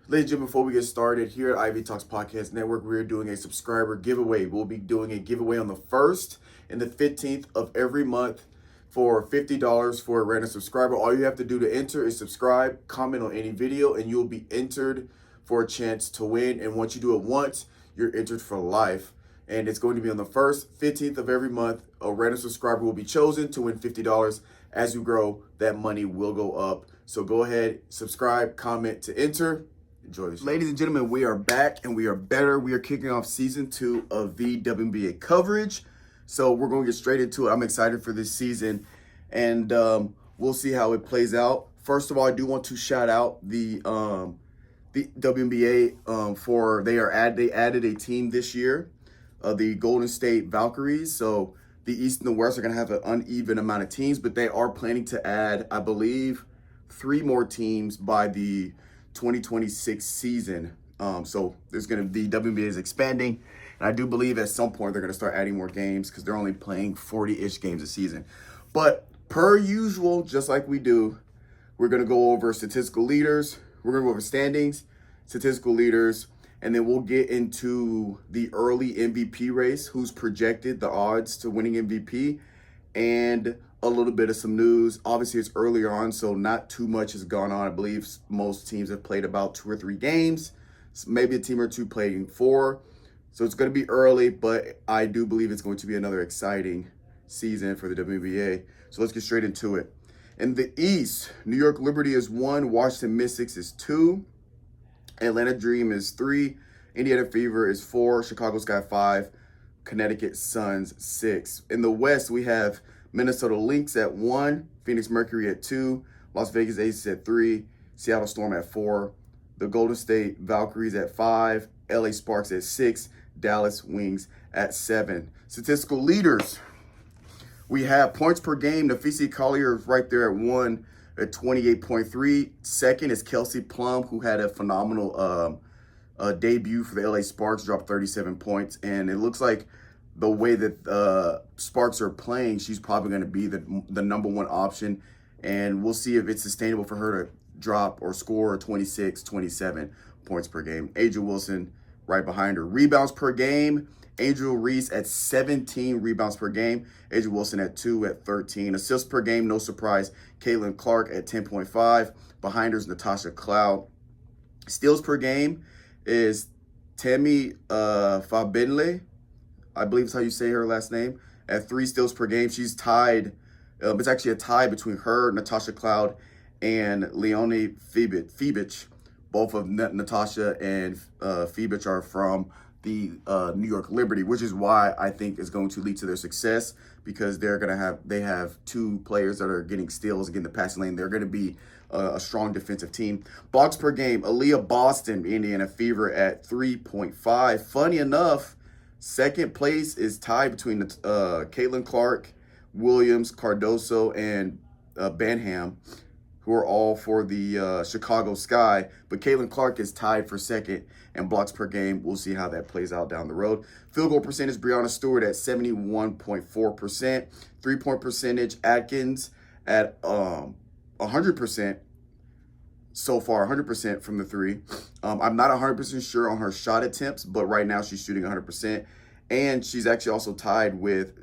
Ladies and gentlemen, before we get started, here at Ivy Talks Podcast Network, we're doing a subscriber giveaway. We'll be doing a giveaway on the 1st and the 15th of every month for $50 for a random subscriber. All you have to do to enter is subscribe, comment on any video, and you'll be entered for a chance to win. And once you do it once, you're entered for life. And it's going to be on the 1st, 15th of every month. A random subscriber will be chosen to win $50. As you grow, that money will go up. So go ahead, subscribe, comment to enter. Enjoy the show. Ladies and gentlemen, we are back and we are better. We are kicking off season 2 of the WNBA coverage. So we're going to get straight into it. I'm excited for this season and we'll see how it plays out. First of all, I do want to shout out the WNBA for they added a team this year, the Golden State Valkyries. So the East and the West are going to have an uneven amount of teams, but they are planning to add, I believe, 3 more teams by the 2026 season. So there's going to be WNBA is expanding, and I do believe at some point they're going to start adding more games because they're only playing 40-ish games a season. But per usual, just like we do, we're going to go over statistical leaders. We're going to go over standings, statistical leaders, and then we'll get into the early MVP race, who's projected, the odds to winning MVP, and a little bit of some news. Obviously, it's earlier on, so not too much has gone on. I believe most teams have played about 2 or 3 games. Maybe a team or two playing 4. So it's going to be early, but I do believe it's going to be another exciting season for the WNBA. So let's get straight into it. In the East, New York Liberty is 1, Washington Mystics is 2, Atlanta Dream is 3, Indiana Fever is 4, Chicago Sky 5, Connecticut Suns 6. In the West, we have Minnesota Lynx at 1, Phoenix Mercury at 2, Las Vegas Aces at 3, Seattle Storm at 4, the Golden State Valkyries at 5, LA Sparks at 6, Dallas Wings at 7. Statistical leaders, we have points per game. Nafisi Collier is right there at 1 at 28.3. Second is Kelsey Plum, who had a phenomenal debut for the LA Sparks, dropped 37 points. And it looks like the way that Sparks are playing, she's probably going to be the number 1 option. And we'll see if it's sustainable for her to drop or score 26, 27 points per game. Angel Wilson right behind her. Rebounds per game, Angel Reese at 17 rebounds per game. Angel Wilson at 2 at 13. Assists per game, no surprise, Caitlin Clark at 10.5. Behind her is Natasha Cloud. Steals per game is Tammy Fabinle, I believe is how you say her last name, at 3 steals per game. She's tied. It's actually a tie between her, Natasha Cloud, and Leonie Fibich. Both of Natasha and Fibich are from the New York Liberty, which is why I think is going to lead to their success, because they have 2 players that are getting steals, getting the passing lane. They're going to be a strong defensive team. Blocks per game, Aaliyah Boston, Indiana Fever at 3.5. Funny enough, second place is tied between Caitlin Clark, Williams, Cardoso, and Benham, who are all for the Chicago Sky. But Caitlin Clark is tied for second in blocks per game. We'll see how that plays out down the road. Field goal percentage, Breanna Stewart at 71.4%. 3-point percentage, Atkins at 100% so far, 100% from the 3. I'm not 100% sure on her shot attempts, but right now she's shooting 100%. And she's actually also tied with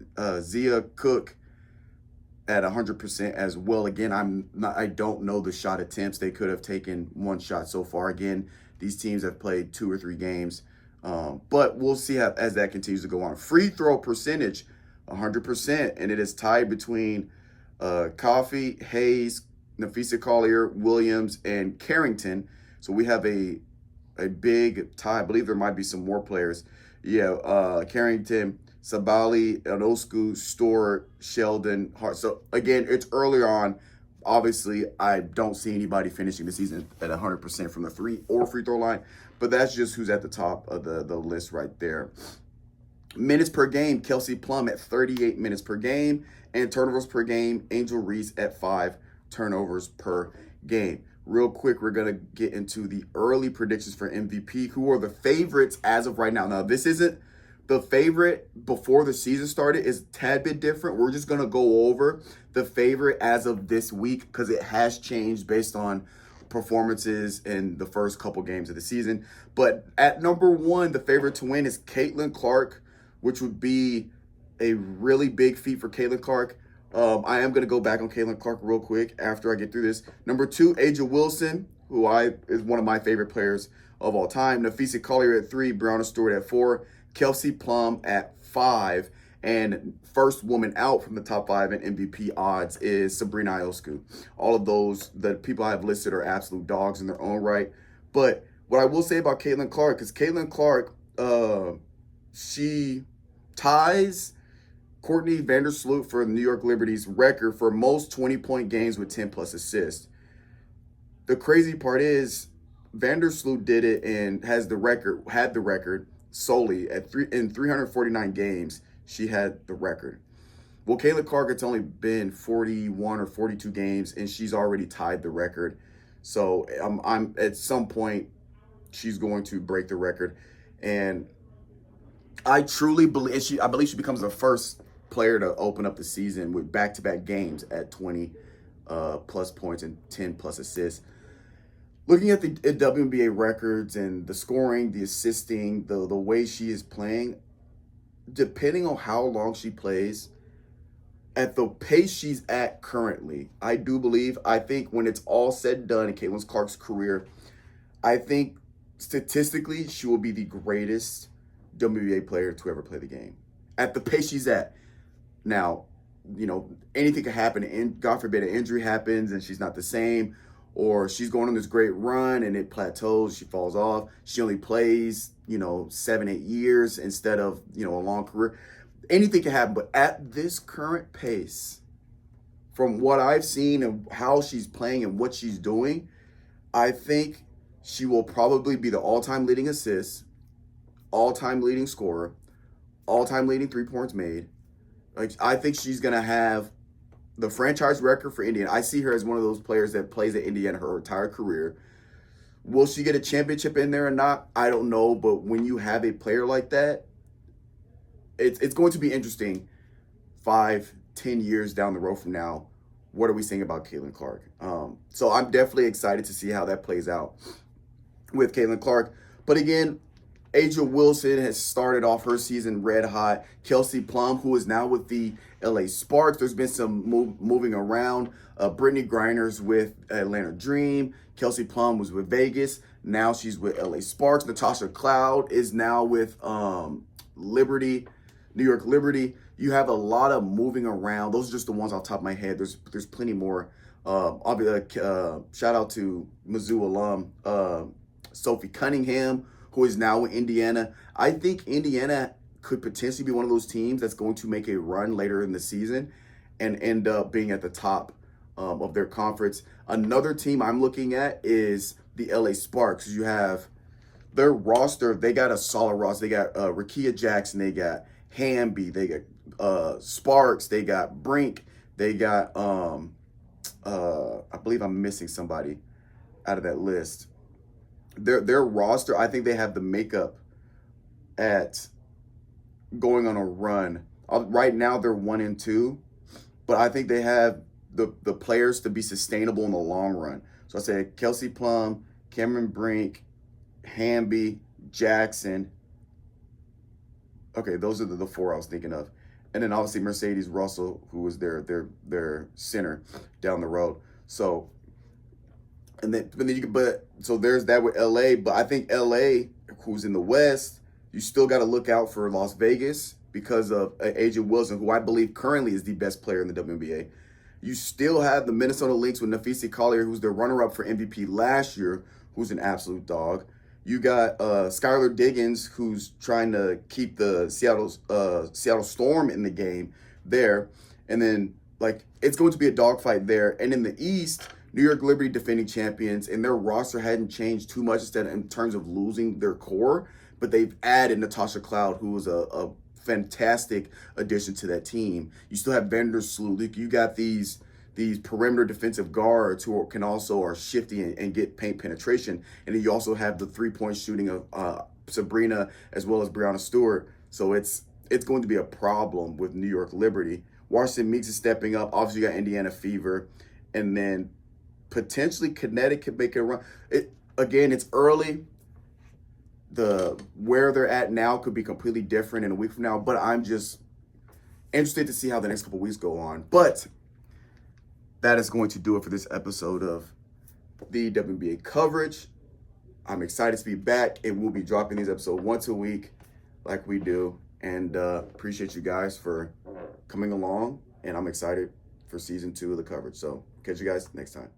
Zia Cook at 100% as well. Again, I don't know the shot attempts. They could have taken 1 shot so far. Again, these teams have played 2 or 3 games, but we'll see how as that continues to go on. Free throw percentage, 100%, and it is tied between Coffey, Hayes, Nafisa Collier, Williams, and Carrington. So we have a big tie. I believe there might be some more players. Yeah, Carrington, Sabali, Onosku, Stewart, Sheldon, Hart. So again, it's earlier on. Obviously, I don't see anybody finishing the season at 100% from the 3 or free throw line, but that's just who's at the top of the list right there. Minutes per game, Kelsey Plum at 38 minutes per game, and turnovers per game, Angel Reese at 5 turnovers per game. Real quick, we're going to get into the early predictions for MVP. Who are the favorites as of right now? Now, this isn't the favorite before the season started. Is a tad bit different. We're just going to go over the favorite as of this week because it has changed based on performances in the first couple games of the season. But at number one, the favorite to win is Caitlin Clark, which would be a really big feat for Caitlin Clark. I am going to go back on Caitlin Clark real quick after I get through this. Number two, Aja Wilson, who is one of my favorite players of all time. Nafisa Collier at 3, Brianna Stewart at 4, Kelsey Plum at 5, and first woman out from the top 5 in MVP odds is Sabrina Ionescu. All of those, the people I have listed, are absolute dogs in their own right. But what I will say about Caitlin Clark is Caitlin Clark, she ties Courtney Vandersloot for the New York Liberty's record for most 20-point games with 10-plus assists. The crazy part is Vandersloot did it and had the record solely in 349 games. She had the record. Well, Caitlin Clark, it's only been 41 or 42 games, and she's already tied the record. So I'm at some point she's going to break the record, and I truly believe I believe she becomes the first player to open up the season with back-to-back games at 20 plus points and 10 plus assists. Looking at the WNBA records and the scoring, the assisting, the way she is playing, depending on how long she plays, at the pace she's at currently, I think when it's all said and done in Caitlin Clark's career, I think statistically she will be the greatest WNBA player to ever play the game at the pace she's at. Now, anything could happen, and God forbid an injury happens and she's not the same, or she's going on this great run and it plateaus, she falls off. She only plays, 7-8 years instead of, a long career. Anything can happen, but at this current pace, from what I've seen and how she's playing and what she's doing, I think she will probably be the all-time leading assist, all-time leading scorer, all-time leading 3 points made. I think she's going to have the franchise record for Indiana. I see her as one of those players that plays at Indiana her entire career. Will she get a championship in there or not? I don't know. But when you have a player like that, it's going to be interesting 5-10 years down the road from now. What are we saying about Caitlin Clark? So I'm definitely excited to see how that plays out with Caitlin Clark. But again, Aja Wilson has started off her season red hot. Kelsey Plum, who is now with the LA Sparks. There's been some moving around. Brittany Griner's with Atlanta Dream. Kelsey Plum was with Vegas. Now she's with LA Sparks. Natasha Cloud is now with Liberty, New York Liberty. You have a lot of moving around. Those are just the ones off the top of my head. There's plenty more. I'll be shout out to Mizzou alum Sophie Cunningham, who is now in Indiana. I think Indiana could potentially be one of those teams that's going to make a run later in the season and end up being at the top of their conference. Another team I'm looking at is the LA Sparks. You have their roster. They got a solid roster. They got Rakia Jackson. They got Hamby. They got Sparks. They got Brink. They got, I believe I'm missing somebody out of that list. Their roster, I think they have the makeup at going on a run. Right now they're 1-2, but I think they have the players to be sustainable in the long run. So I say Kelsey Plum, Cameron Brink, Hamby, Jackson. Okay, those are the 4 I was thinking of. And then obviously Mercedes Russell, who was their center down the road. So so there's that with LA, but I think LA, who's in the West, you still got to look out for Las Vegas because of Aja Wilson, who I believe currently is the best player in the WNBA. You still have the Minnesota Lynx with Nafisa Collier, who's the runner-up for MVP last year, who's an absolute dog. You got Skylar Diggins, who's trying to keep the Seattle Storm in the game there. And then, it's going to be a dogfight there. And in the East, New York Liberty defending champions, and their roster hadn't changed too much instead in terms of losing their core, but they've added Natasha Cloud, who was a fantastic addition to that team. You still have Vandersloot. You got these perimeter defensive guards who are shifty and get paint penetration. And then you also have the 3-point shooting of Sabrina as well as Brianna Stewart. So it's going to be a problem with New York Liberty. Washington Meeks is stepping up. Obviously, you got Indiana Fever. And then potentially Connecticut make a run. Again, it's early. Where they're at now could be completely different in a week from now, but I'm just interested to see how the next couple weeks go on. But that is going to do it for this episode of the WNBA coverage. I'm excited to be back, and we'll be dropping these episodes once a week like we do. And appreciate you guys for coming along, and I'm excited for season 2 of the coverage. So catch you guys next time.